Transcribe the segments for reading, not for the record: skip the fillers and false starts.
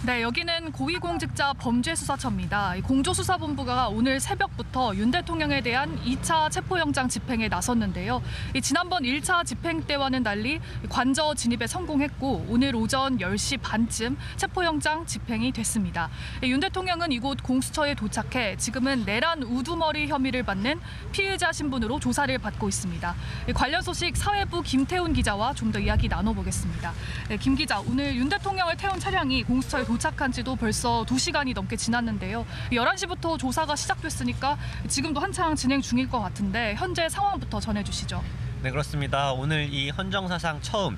네, 여기는 고위공직자 범죄수사처입니다. 공조수사본부가 오늘 새벽부터 윤 대통령에 대한 2차 체포영장 집행에 나섰는데요. 지난번 1차 집행 때와는 달리 관저 진입에 성공했고 오늘 오전 10시 반쯤 체포영장 집행이 됐습니다. 윤 대통령은 이곳 공수처에 도착해 지금은 내란 우두머리 혐의를 받는 피의자 신분으로 조사를 받고 있습니다. 관련 소식 사회부 김태훈 기자와 좀 더 이야기 나눠보겠습니다. 김 기자, 오늘 윤 대통령을 태운 차량이 공수처에 도착한 지도 벌써 2시간이 넘게 지났는데요. 11시부터 조사가 시작됐으니까 지금도 한창 진행 중일 것 같은데 현재 상황부터 전해주시죠. 네, 그렇습니다. 오늘 이 헌정사상 처음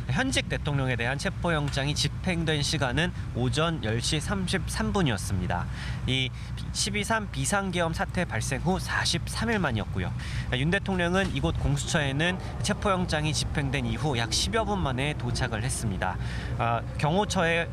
현직 대통령에 대한 체포영장이 집행된 시간은 오전 10시 33분이었습니다. 이 12.3 비상계엄 사태 발생 후 43일 만이었고요. 윤 대통령은 이곳 공수처에는 체포영장이 집행된 이후 약 10여 분 만에 도착을 했습니다. 경호처에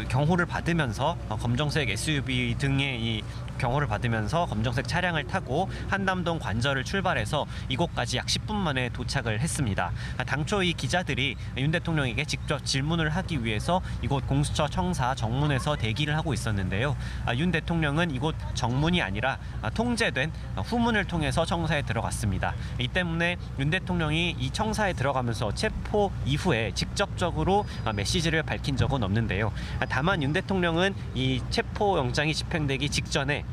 경호를 받으면서 검정색 SUV 등의 이 경호를 받으면서 검정색 차량을 타고 한남동 관저를 출발해서 이곳까지 약 10분 만에 도착을 했습니다. 당초 이 기자들이 윤 대통령에게 직접 질문을 하기 위해서 이곳 공수처 청사 정문에서 대기를 하고 있었는데요. 윤 대통령은 이곳 정문이 아니라 통제된 후문을 통해서 청사에 들어갔습니다. 이 때문에 윤 대통령이 이 청사에 들어가면서 체포 이후에 직접적으로 메시지를 밝힌 적은 없는데요. 다만 윤 대통령은 이 체포영장이 집행되기 직전에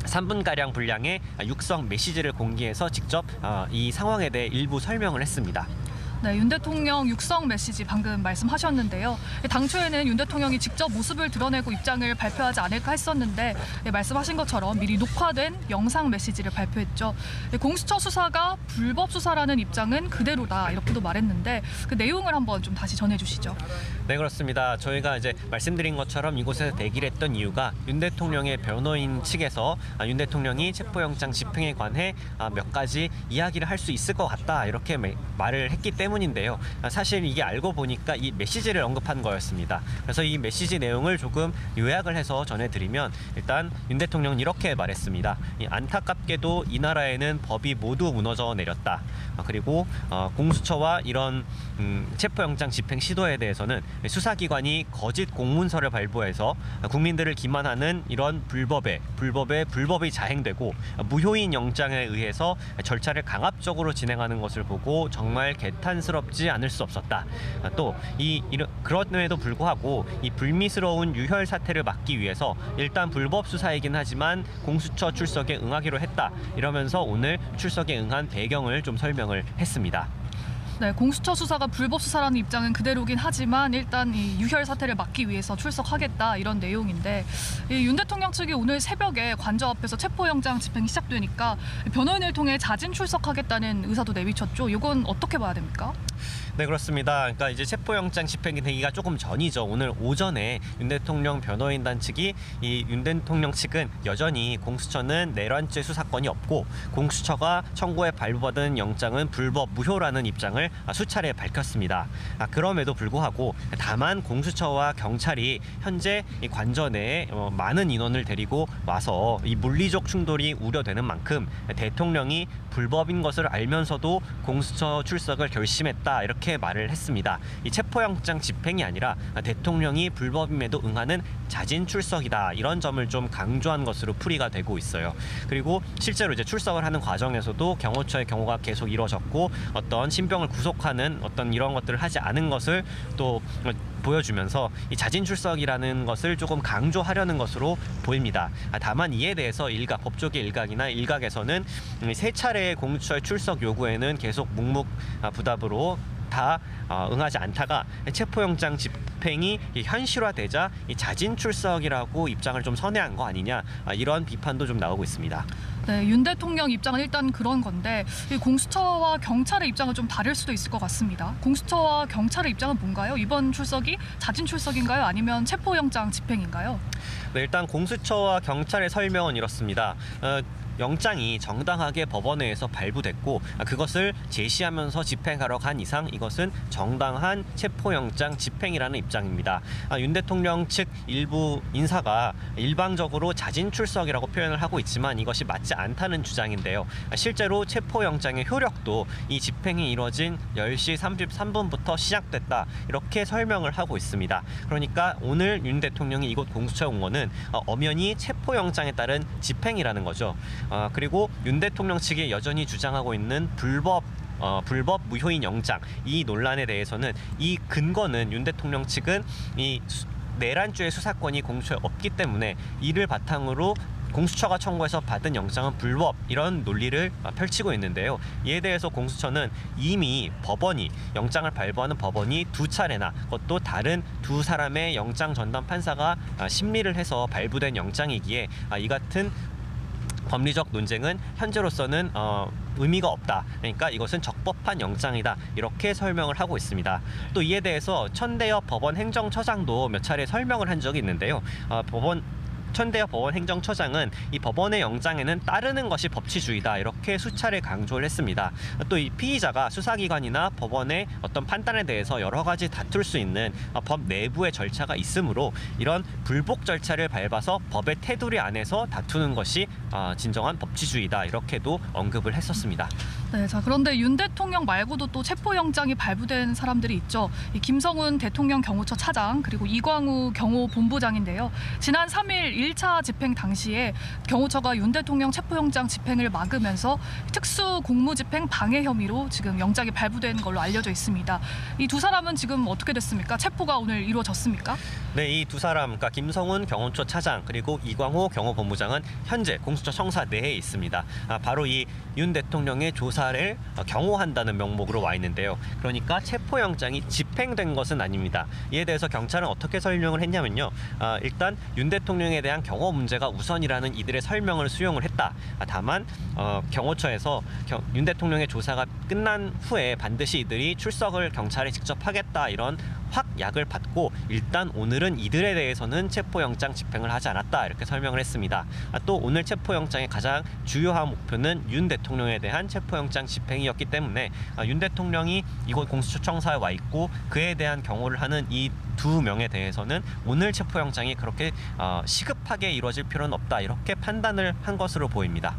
3분가량 분량의 육성 메시지를 공개해서 직접 이 상황에 대해 일부 설명을 했습니다. 네, 윤 대통령 육성 메시지 방금 말씀하셨는데요. 당초에는 윤 대통령이 직접 모습을 드러내고 입장을 발표하지 않을까 했었는데 말씀하신 것처럼 미리 녹화된 영상 메시지를 발표했죠. 공수처 수사가 불법 수사라는 입장은 그대로다 이렇게도 말했는데 그 내용을 한번 좀 다시 전해주시죠. 네, 그렇습니다. 저희가 이제 말씀드린 것처럼 이곳에서 대기를 했던 이유가 윤 대통령의 변호인 측에서 윤 대통령이 체포영장 집행에 관해 몇 가지 이야기를 할 수 있을 것 같다 이렇게 말을 했기 때문인데요. 사실 이게 알고 보니까 이 메시지를 언급한 거였습니다. 그래서 이 메시지 내용을 조금 요약을 해서 전해드리면 일단 윤 대통령은 이렇게 말했습니다. 안타깝게도 이 나라에는 법이 모두 무너져 내렸다. 그리고 공수처와 이런 체포영장 집행 시도에 대해서는 수사기관이 거짓 공문서를 발부해서 국민들을 기만하는 이런 불법이 자행되고 무효인 영장에 의해서 절차를 강압적으로 진행하는 것을 보고 정말 개탄스럽지 않을 수 없었다. 또 그럼에도 불구하고 이 불미스러운 유혈 사태를 막기 위해서 일단 불법 수사이긴 하지만 공수처 출석에 응하기로 했다. 이러면서 오늘 출석에 응한 배경을 좀 설명을 했습니다. 네, 공수처 수사가 불법 수사라는 입장은 그대로긴 하지만 일단 이 유혈 사태를 막기 위해서 출석하겠다 이런 내용인데 윤 대통령 측이 오늘 새벽에 관저 앞에서 체포영장 집행이 시작되니까 변호인을 통해 자진 출석하겠다는 의사도 내비쳤죠. 이건 어떻게 봐야 됩니까? 네, 그렇습니다. 그러니까 이제 체포영장 집행이 되기가 조금 전이죠. 오늘 오전에 윤 대통령 변호인단 측이 이 윤 대통령 측은 여전히 공수처는 내란죄 수사권이 없고 공수처가 청구에 발부받은 영장은 불법 무효라는 입장을 수차례 밝혔습니다. 그럼에도 불구하고 다만 공수처와 경찰이 현재 이 관저 내에 많은 인원을 데리고 와서 이 물리적 충돌이 우려되는 만큼 대통령이 불법인 것을 알면서도 공수처 출석을 결심했다 이렇게 말을 했습니다. 이 체포영장 집행이 아니라 대통령이 불법임에도 응하는 자진 출석이다 이런 점을 좀 강조한 것으로 풀이가 되고 있어요. 그리고 실제로 이제 출석을 하는 과정에서도 경호처의 경호가 계속 이루어졌고 어떤 신병을 구속하는 어떤 이런 것들을 하지 않은 것을 또 보여주면서 이 자진 출석이라는 것을 조금 강조하려는 것으로 보입니다. 다만 이에 대해서 법조계 일각이나 일각에서는 3차례의 공수처의 출석 요구에는 계속 묵묵부답으로 다 응하지 않다가 체포영장 집행이 현실화되자 이 자진 출석이라고 입장을 좀 선회한 거 아니냐 이런 비판도 좀 나오고 있습니다. 네, 윤 대통령 입장은 일단 그런 건데 이 공수처와 경찰의 입장은 좀 다를 수도 있을 것 같습니다. 공수처와 경찰의 입장은 뭔가요? 이번 출석이 자진 출석인가요? 아니면 체포영장 집행인가요? 네, 일단 공수처와 경찰의 설명은 이렇습니다. 영장이 정당하게 법원에서 발부됐고 그것을 제시하면서 집행하러 간 이상 이것은 정당한 체포영장 집행이라는 입장입니다. 윤 대통령 측 일부 인사가 일방적으로 자진 출석이라고 표현을 하고 있지만 이것이 맞지 않다는 주장인데요. 실제로 체포영장의 효력도 이 집행이 이뤄진 10시 33분부터 시작됐다 이렇게 설명을 하고 있습니다. 그러니까 오늘 윤 대통령이 이곳 공수처에 온 거는 엄연히 체포영장에 따른 집행이라는 거죠. 그리고 윤 대통령 측이 여전히 주장하고 있는 불법 무효인 영장 이 논란에 대해서는 이 근거는 윤 대통령 측은 이 내란죄의 수사권이 공수처에 없기 때문에 이를 바탕으로 공수처가 청구해서 받은 영장은 불법 이런 논리를 펼치고 있는데요. 이에 대해서 공수처는 이미 영장을 발부하는 법원이 2차례나 그것도 다른 2사람의 영장 전담 판사가 심리를 해서 발부된 영장이기에 이 같은 법리적 논쟁은 현재로서는 의미가 없다. 그러니까 이것은 적법한 영장이다. 이렇게 설명을 하고 있습니다. 또 이에 대해서 천대엽 법원 행정처장도 몇 차례 설명을 한 적이 있는데요. 천대엽 법원 행정처장은 이 법원의 영장에는 따르는 것이 법치주의다 이렇게 수차례 강조를 했습니다. 또 이 피의자가 수사기관이나 법원의 어떤 판단에 대해서 여러 가지 다툴 수 있는 법 내부의 절차가 있으므로 이런 불복 절차를 밟아서 법의 테두리 안에서 다투는 것이 진정한 법치주의다 이렇게도 언급을 했었습니다. 네, 자 그런데 윤 대통령 말고도 또 체포영장이 발부된 사람들이 있죠. 이 김성훈 대통령 경호처 차장 그리고 이광우 경호본부장인데요. 지난 3일 1차 집행 당시에 경호처가 윤 대통령 체포영장 집행을 막으면서 특수 공무집행 방해 혐의로 지금 영장이 발부된 걸로 알려져 있습니다. 이 두 사람은 지금 어떻게 됐습니까? 체포가 오늘 이루어졌습니까? 네, 이 두 사람, 그러니까 김성훈 경호처 차장 그리고 이광호 경호본부장은 현재 공수처 청사 내에 있습니다. 바로 이 윤 대통령의 조사를 경호한다는 명목으로 와 있는데요. 그러니까 체포영장이 집행된 것은 아닙니다. 이에 대해서 경찰은 어떻게 설명을 했냐면요. 일단 윤 대통령에 대한 경호 문제가 우선이라는 이들의 설명을 수용을 했다. 다만 경호처에서 윤 대통령의 조사가 끝난 후에 반드시 이들이 출석을 경찰에 직접 하겠다 이런 확약을 받고 일단 오늘은 이들에 대해서는 체포영장 집행을 하지 않았다 이렇게 설명을 했습니다. 또 오늘 체포영장의 가장 주요한 목표는 윤 대통령에 대한 체포영장 집행이었기 때문에 윤 대통령이 이곳 공수처 청사에 와 있고 그에 대한 경호를 하는 이 2명에 대해서는 오늘 체포영장이 그렇게 시급하게 이루어질 필요는 없다 이렇게 판단을 한 것으로 보입니다.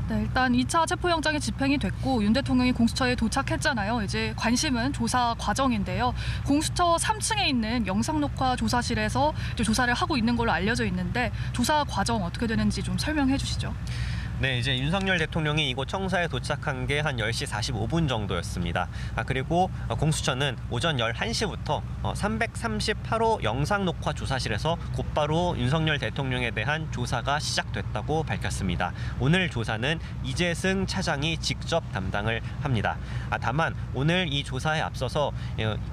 네, 일단 2차 체포영장이 집행이 됐고 윤 대통령이 공수처에 도착했잖아요. 이제 관심은 조사 과정인데요. 공수처 3층에 있는 영상녹화 조사실에서 이제 조사를 하고 있는 걸로 알려져 있는데 조사 과정 어떻게 되는지 좀 설명해 주시죠. 네, 이제 윤석열 대통령이 이곳 청사에 도착한 게 한 10시 45분 정도였습니다. 그리고 공수처는 오전 11시부터 338호 영상녹화 조사실에서 곧바로 윤석열 대통령에 대한 조사가 시작됐다고 밝혔습니다. 오늘 조사는 이재승 차장이 직접 담당을 합니다. 다만 오늘 이 조사에 앞서서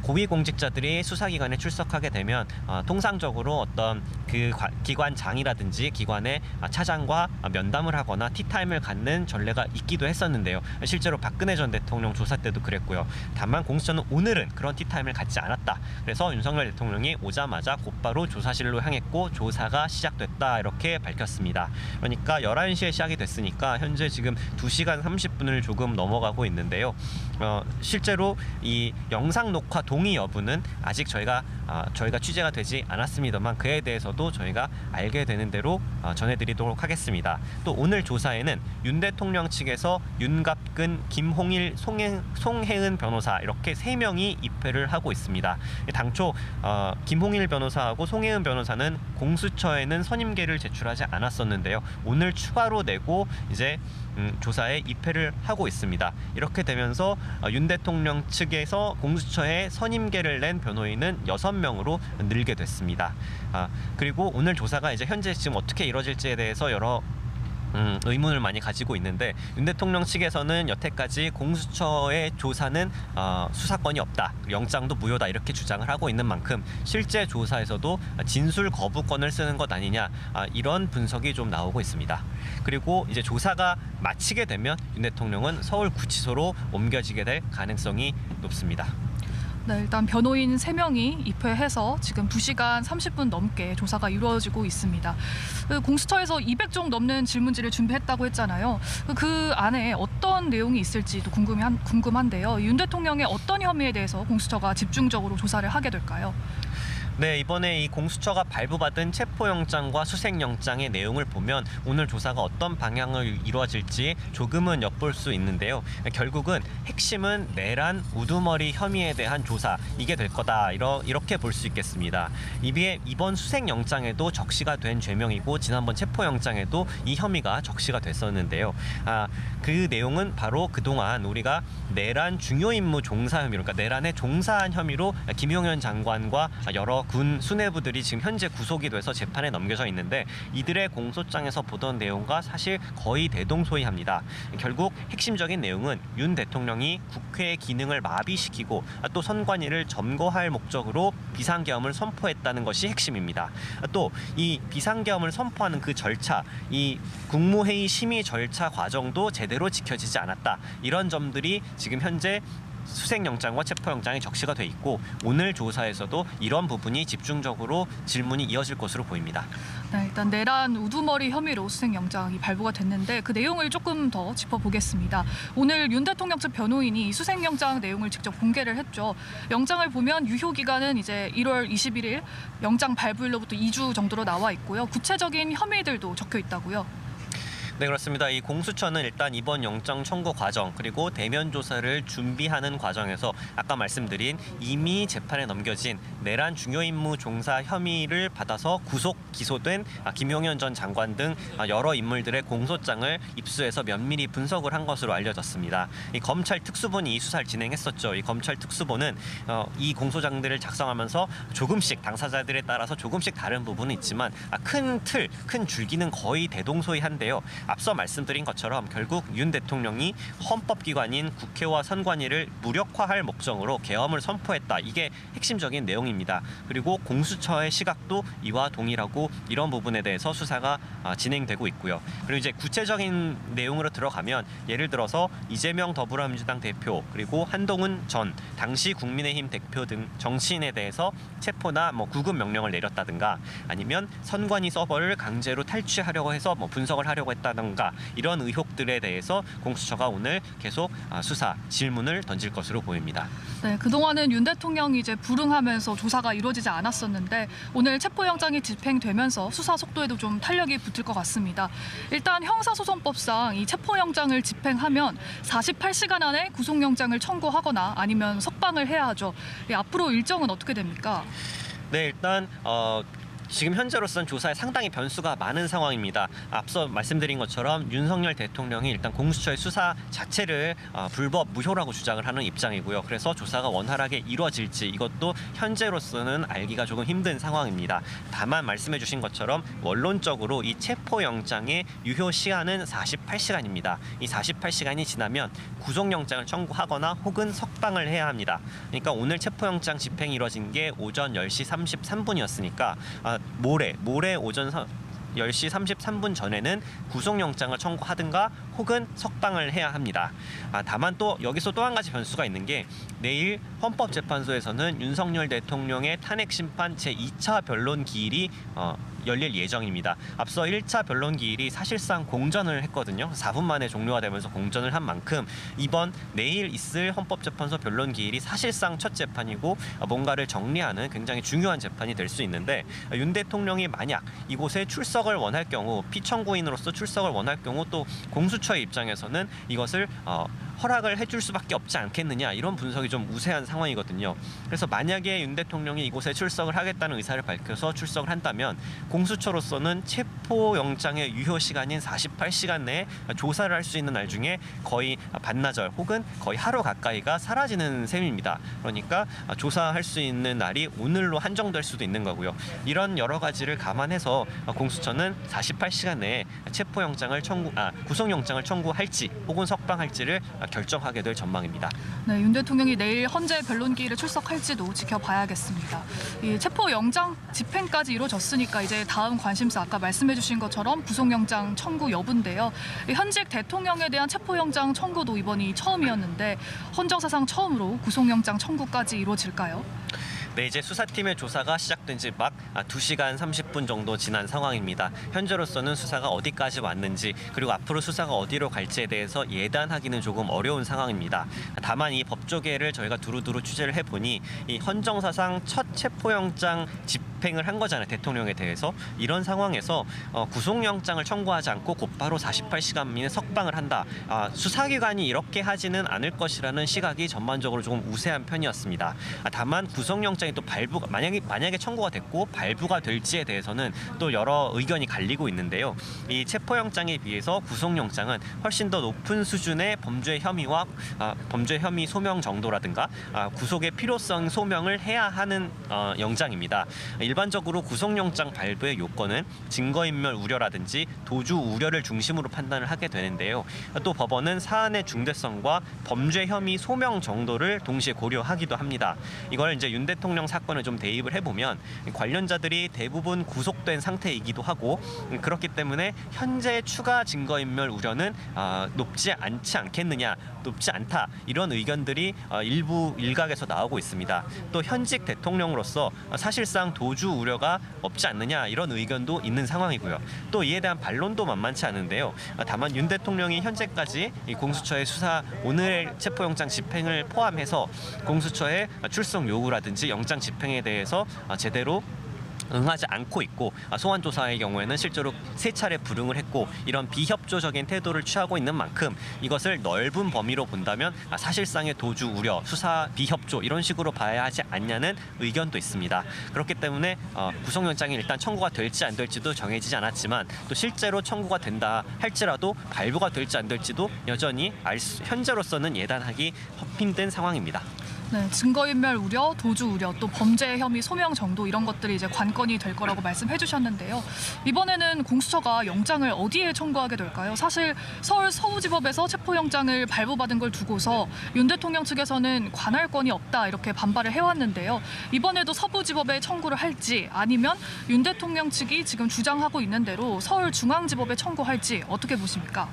고위공직자들이 수사기관에 출석하게 되면 통상적으로 어떤 그 기관장이라든지 기관의 차장과 면담을 하거나 티타임을 갖는 전례가 있기도 했었는데요. 실제로 박근혜 전 대통령 조사 때도 그랬고요. 다만 공수처는 오늘은 그런 티타임을 갖지 않았다. 그래서 윤석열 대통령이 오자마자 곧바로 조사실로 향했고 조사가 시작됐다 이렇게 밝혔습니다. 그러니까 11시에 시작이 됐으니까 현재 지금 2시간 30분을 조금 넘어가고 있는데요. 실제로 이 영상 녹화 동의 여부는 아직 저희가 취재가 되지 않았습니다만 그에 대해서도 저희가 알게 되는 대로 전해드리도록 하겠습니다. 또 오늘 조사에는 윤 대통령 측에서 윤갑근, 김홍일, 송혜은 변호사 이렇게 3명이 입회를 하고 있습니다. 당초 김홍일 변호사하고 송혜은 변호사는 공수처에는 선임계를 제출하지 않았었는데요. 오늘 추가로 내고 이제 조사에 입회를 하고 있습니다. 이렇게 되면서 윤 대통령 측에서 공수처에 선임계를 낸 변호인은 6명으로 늘게 됐습니다. 그리고 오늘 조사가 이제 현재 지금 어떻게 이루어질지에 대해서 여러 의문을 많이 가지고 있는데 윤 대통령 측에서는 여태까지 공수처의 조사는 수사권이 없다, 영장도 무효다 이렇게 주장을 하고 있는 만큼 실제 조사에서도 진술 거부권을 쓰는 것 아니냐 이런 분석이 좀 나오고 있습니다. 그리고 이제 조사가 마치게 되면 윤 대통령은 서울구치소로 옮겨지게 될 가능성이 높습니다. 네, 일단 변호인 3명이 입회해서 지금 2시간 30분 넘게 조사가 이루어지고 있습니다. 공수처에서 200종 넘는 질문지를 준비했다고 했잖아요. 그 안에 어떤 내용이 있을지도 궁금한데요. 윤 대통령의 어떤 혐의에 대해서 공수처가 집중적으로 조사를 하게 될까요? 네, 이번에 이 공수처가 발부받은 체포영장과 수색영장의 내용을 보면 오늘 조사가 어떤 방향을 이루어질지 조금은 엿볼 수 있는데요. 결국은 핵심은 내란 우두머리 혐의에 대한 조사, 이게 될 거다, 이렇게 볼 수 있겠습니다. 이번 수색영장에도 적시가 된 죄명이고 지난번 체포영장에도 이 혐의가 적시가 됐었는데요. 그 내용은 바로 그동안 우리가 내란 중요임무 종사 혐의로, 그러니까 내란에 종사한 혐의로 김용현 장관과 여러 군 수뇌부들이 지금 현재 구속이 돼서 재판에 넘겨져 있는데, 이들의 공소장에서 보던 내용과 사실 거의 대동소이합니다. 결국 핵심적인 내용은 윤 대통령이 국회의 기능을 마비시키고 또 선관위를 점거할 목적으로 비상계엄을 선포했다는 것이 핵심입니다. 또 이 비상계엄을 선포하는 그 절차, 이 국무회의 심의 절차 과정도 제대로 지켜지지 않았다. 이런 점들이 지금 현재 수색영장과 체포영장에 적시가 돼 있고, 오늘 조사에서도 이런 부분이 집중적으로 질문이 이어질 것으로 보입니다. 네, 일단 내란 우두머리 혐의로 수색영장이 발부가 됐는데 그 내용을 조금 더 짚어보겠습니다. 오늘 윤 대통령 측 변호인이 수색영장 내용을 직접 공개를 했죠. 영장을 보면 유효기간은 이제 1월 21일, 영장 발부일로부터 2주 정도로 나와 있고요. 구체적인 혐의들도 적혀 있다고요. 네, 그렇습니다. 이 공수처는 일단 이번 영장 청구 과정 그리고 대면 조사를 준비하는 과정에서 아까 말씀드린 이미 재판에 넘겨진 내란 중요임무 종사 혐의를 받아서 구속 기소된 김용현 전 장관 등 여러 인물들의 공소장을 입수해서 면밀히 분석을 한 것으로 알려졌습니다. 이 검찰 특수본이 이 수사를 진행했었죠. 이 검찰 특수본은 이 공소장들을 작성하면서 조금씩 당사자들에 따라서 조금씩 다른 부분은 있지만 큰 줄기는 거의 대동소이한데요. 앞서 말씀드린 것처럼 결국 윤 대통령이 헌법기관인 국회와 선관위를 무력화할 목적으로 계엄을 선포했다. 이게 핵심적인 내용입니다. 그리고 공수처의 시각도 이와 동일하고 이런 부분에 대해서 수사가 진행되고 있고요. 그리고 이제 구체적인 내용으로 들어가면 예를 들어서 이재명 더불어민주당 대표 그리고 한동훈 전 당시 국민의힘 대표 등 정치인에 대해서 체포나 구금 명령을 내렸다든가, 아니면 선관위 서버를 강제로 탈취하려고 해서 분석을 하려고 했다든가, 이런 의혹들에 대해서 공수처가 오늘 계속 수사 질문을 던질 것으로 보입니다. 네, 그동안은 윤 대통령이 이제 불응하면서 조사가 이루어지지 않았었는데 오늘 체포영장이 집행되면서 수사 속도에도 좀 탄력이 붙을 것 같습니다. 일단 형사소송법상 이 체포영장을 집행하면 48시간 안에 구속영장을 청구하거나 아니면 석방을 해야 하죠. 앞으로 일정은 어떻게 됩니까? 네, 일단 지금 현재로서는 조사에 상당히 변수가 많은 상황입니다. 앞서 말씀드린 것처럼 윤석열 대통령이 일단 공수처의 수사 자체를 불법 무효라고 주장을 하는 입장이고요. 그래서 조사가 원활하게 이루어질지 이것도 현재로서는 알기가 조금 힘든 상황입니다. 다만 말씀해 주신 것처럼 원론적으로 이 체포영장의 유효 시한은 48시간입니다. 이 48시간이 지나면 구속영장을 청구하거나 혹은 석방을 해야 합니다. 그러니까 오늘 체포영장 집행이 이루어진 게 오전 10시 33분이었으니까 모레 오전 10시 33분 전에는 구속영장을 청구하든가 혹은 석방을 해야 합니다. 다만 또 여기서 또 한 가지 변수가 있는 게, 내일 헌법재판소에서는 윤석열 대통령의 탄핵심판 제2차 변론 기일이 열릴 예정입니다. 앞서 1차 변론 기일이 사실상 공전을 했거든요. 4분 만에 종료가 되면서 공전을 한 만큼 내일 있을 헌법재판소 변론 기일이 사실상 첫 재판이고 뭔가를 정리하는 굉장히 중요한 재판이 될 수 있는데, 윤 대통령이 만약 이곳에 출석을 원할 경우, 피청구인으로서 출석을 원할 경우 또 공수처의 입장에서는 이것을 허락을 해줄 수밖에 없지 않겠느냐, 이런 분석이 좀 우세한 상황이거든요. 그래서 만약에 윤 대통령이 이곳에 출석을 하겠다는 의사를 밝혀서 출석을 한다면 공수처로서는 체포영장의 유효 시간인 48시간 내에 조사를 할 수 있는 날 중에 거의 반나절 혹은 거의 하루 가까이가 사라지는 셈입니다. 그러니까 조사할 수 있는 날이 오늘로 한정될 수도 있는 거고요. 이런 여러 가지를 감안해서 공수처는 48시간 내에 구속영장을 청구할지 혹은 석방할지를 결정하게 될 전망입니다. 네, 윤 대통령이 내일 헌재 변론기일에 출석할지도 지켜봐야겠습니다. 이 체포영장 집행까지 이루어졌으니까 이제 다음 관심사 아까 말씀해주신 것처럼 구속영장 청구 여부인데요. 이 현직 대통령에 대한 체포영장 청구도 이번이 처음이었는데 헌정사상 처음으로 구속영장 청구까지 이루어질까요? 네, 이제 수사팀의 조사가 시작된 지 막 2시간 30분 정도 지난 상황입니다. 현재로서는 수사가 어디까지 왔는지 그리고 앞으로 수사가 어디로 갈지에 대해서 예단하기는 조금 어려운 상황입니다. 다만 이 법조계를 저희가 두루두루 취재를 해보니 이 헌정사상 첫 체포영장 집행을 한 거잖아요. 대통령에 대해서. 이런 상황에서 구속영장을 청구하지 않고 곧바로 48시간 이내 석방을 한다. 수사기관이 이렇게 하지는 않을 것이라는 시각이 전반적으로 조금 우세한 편이었습니다. 다만 구속영장이 또 발부가 만약에 청구가 됐고 발부가 될지에 대해서는 또 여러 의견이 갈리고 있는데요. 이 체포영장에 비해서 구속영장은 훨씬 더 높은 수준의 범죄 혐의와 범죄 혐의 소명 정도라든가 구속의 필요성 소명을 해야 하는 영장입니다. 일반적으로 구속영장 발부의 요건은 증거인멸 우려라든지 도주 우려를 중심으로 판단을 하게 되는데요. 또 법원은 사안의 중대성과 범죄 혐의 소명 정도를 동시에 고려하기도 합니다. 이걸 이제 윤 대통령 사건을 좀 대입을 해보면 관련자들이 대부분 구속된 상태이기도 하고 그렇기 때문에 현재 추가 증거인멸 우려는 높지 않겠느냐, 높지 않다 이런 의견들이 일부 일각에서 나오고 있습니다. 또 현직 대통령으로서 사실상 도주 우려가 없지 않느냐 이런 의견도 있는 상황이고요. 또 이에 대한 반론도 만만치 않은데요. 다만 윤 대통령이 현재까지 이 공수처의 수사 오늘 체포영장 집행을 포함해서 공수처의 출석 요구라든지 영장 집행에 대해서 제대로 응하지 않고 있고 소환 조사의 경우에는 실제로 3차례 불응을 했고 이런 비협조적인 태도를 취하고 있는 만큼 이것을 넓은 범위로 본다면 사실상의 도주 우려, 수사 비협조 이런 식으로 봐야 하지 않냐는 의견도 있습니다. 그렇기 때문에 구속영장이 일단 청구가 될지 안 될지도 정해지지 않았지만 또 실제로 청구가 된다 할지라도 발부가 될지 안 될지도 여전히 현재로서는 예단하기 힘든 상황입니다. 네, 증거인멸 우려, 도주 우려, 또 범죄 혐의 소명 정도 이런 것들이 이제 관건이 될 거라고 말씀해 주셨는데요. 이번에는 공수처가 영장을 어디에 청구하게 될까요? 사실 서울 서부지법에서 체포영장을 발부받은 걸 두고서 윤 대통령 측에서는 관할권이 없다 이렇게 반발을 해왔는데요. 이번에도 서부지법에 청구를 할지 아니면 윤 대통령 측이 지금 주장하고 있는 대로 서울중앙지법에 청구할지 어떻게 보십니까?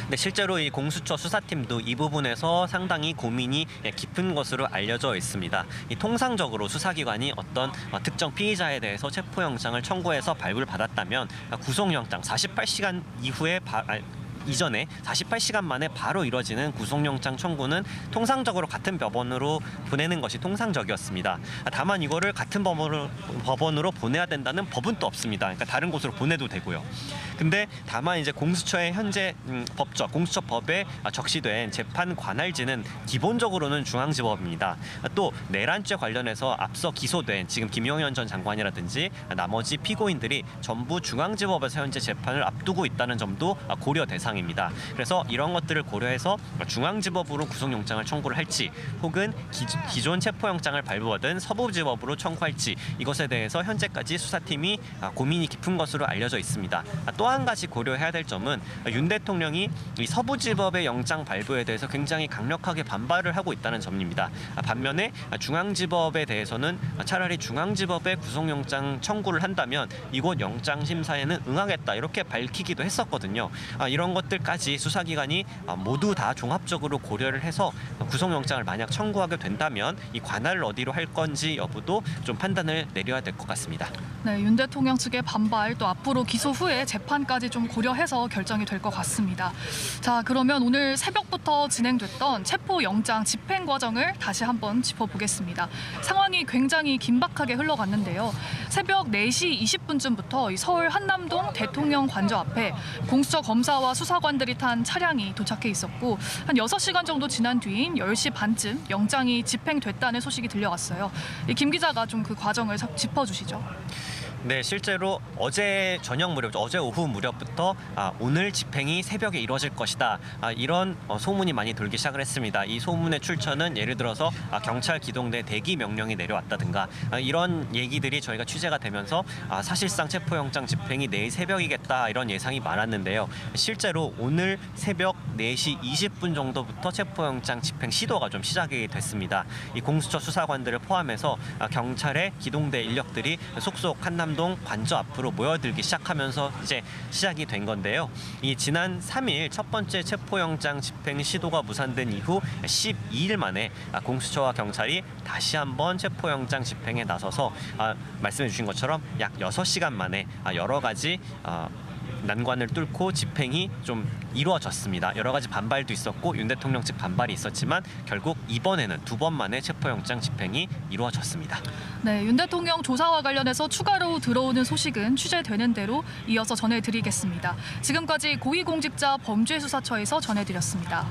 네, 실제로 이 공수처 수사팀도 이 부분에서 상당히 고민이 깊은 것으로 알려져 있습니다. 이 통상적으로 수사기관이 어떤 특정 피의자에 대해서 체포영장을 청구해서 발부를 받았다면 구속영장 48시간 이전에 48시간 만에 바로 이뤄지는 구속영장 청구는 통상적으로 같은 법원으로 보내는 것이 통상적이었습니다. 다만 이거를 같은 법원으로 보내야 된다는 법은 또 없습니다. 그러니까 다른 곳으로 보내도 되고요. 근데 다만 이제 공수처의 현재 공수처법에 적시된 재판 관할지는 기본적으로는 중앙지법입니다. 또 내란죄 관련해서 앞서 기소된 지금 김용현 전 장관이라든지 나머지 피고인들이 전부 중앙지법에서 현재 재판을 앞두고 있다는 점도 고려 대상입니다. 그래서 이런 것들을 고려해서 중앙지법으로 구속영장을 청구를 할지 혹은 기존 체포영장을 발부하던 서부지법으로 청구할지 이것에 대해서 현재까지 수사팀이 고민이 깊은 것으로 알려져 있습니다. 또 한 가지 고려해야 될 점은 윤 대통령이 이 서부지법의 영장 발부에 대해서 굉장히 강력하게 반발을 하고 있다는 점입니다. 반면에 중앙지법에 대해서는 차라리 중앙지법에 구속영장 청구를 한다면 이곳 영장심사에는 응하겠다 이렇게 밝히기도 했었거든요. 이런 것들까지 수사기관이 모두 다 종합적으로 고려를 해서 구속영장을 만약 청구하게 된다면 이 관할을 어디로 할 건지 여부도 좀 판단을 내려야 될 것 같습니다. 네, 윤 대통령 측의 반발 또 앞으로 기소 후에 재판까지 좀 고려해서 결정이 될 것 같습니다. 자, 그러면 오늘 새벽부터 진행됐던 체포영장 집행 과정을 다시 한번 짚어보겠습니다. 상황이 굉장히 긴박하게 흘러갔는데요. 새벽 4시 20분쯤부터 이 서울 한남동 대통령 관저 앞에 공수처 검사와 수사관들이 탄 차량이 도착해 있었고 한 6시간 정도 지난 뒤인 10시 반쯤 영장이 집행됐다는 소식이 들려왔어요. 김 기자가 좀 그 과정을 짚어주시죠. 네, 실제로 어제 저녁 무렵, 어제 오후 무렵부터 오늘 집행이 새벽에 이루어질 것이다. 이런 소문이 많이 돌기 시작을 했습니다. 이 소문의 출처는 예를 들어서 경찰 기동대 대기 명령이 내려왔다든가 이런 얘기들이 저희가 취재가 되면서 사실상 체포영장 집행이 내일 새벽이겠다 이런 예상이 많았는데요. 실제로 오늘 새벽 4시 20분 정도부터 체포영장 집행 시도가 좀 시작이 됐습니다. 이 공수처 수사관들을 포함해서 경찰의 기동대 인력들이 속속 한남동 관저 앞으로 모여들기 시작하면서 이제 시작이 된 건데요. 이 지난 3일 첫 번째 체포영장 집행 시도가 무산된 이후 12일 만에 공수처와 경찰이 다시 한번 체포영장 집행에 나서서 말씀해 주신 것처럼 약 6시간 만에 여러 가지 난관을 뚫고 집행이 좀 이루어졌습니다. 여러 가지 반발도 있었고 윤 대통령 측 반발이 있었지만 결국 이번에는 2번 만에 체포영장 집행이 이루어졌습니다. 네, 윤 대통령 조사와 관련해서 추가로 들어오는 소식은 취재되는 대로 이어서 전해드리겠습니다. 지금까지 고위공직자 범죄수사처에서 전해드렸습니다.